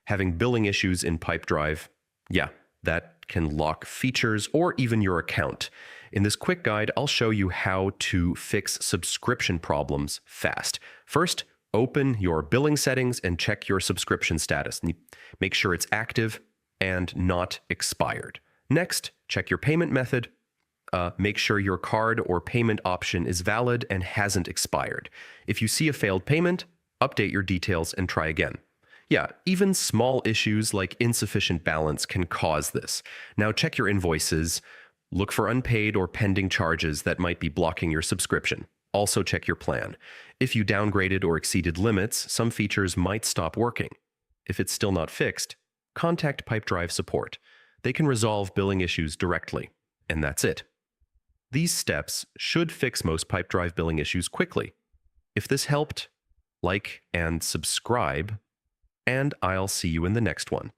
Having billing issues in Pipedrive, yeah, that can lock features or even your account. In this quick guide, I'll show you how to fix subscription problems fast. First, open your billing settings and check your subscription status. Make sure it's active and not expired. Next, check your payment method. Make sure your card or payment option is valid and hasn't expired. If you see a failed payment, update your details and try again. Yeah, even small issues like insufficient balance can cause this. Now check your invoices. Look for unpaid or pending charges that might be blocking your subscription. Also check your plan. If you downgraded or exceeded limits, some features might stop working. If it's still not fixed, contact Pipedrive support. They can resolve billing issues directly. And that's it. These steps should fix most Pipedrive billing issues quickly. If this helped, like and subscribe, and I'll see you in the next one.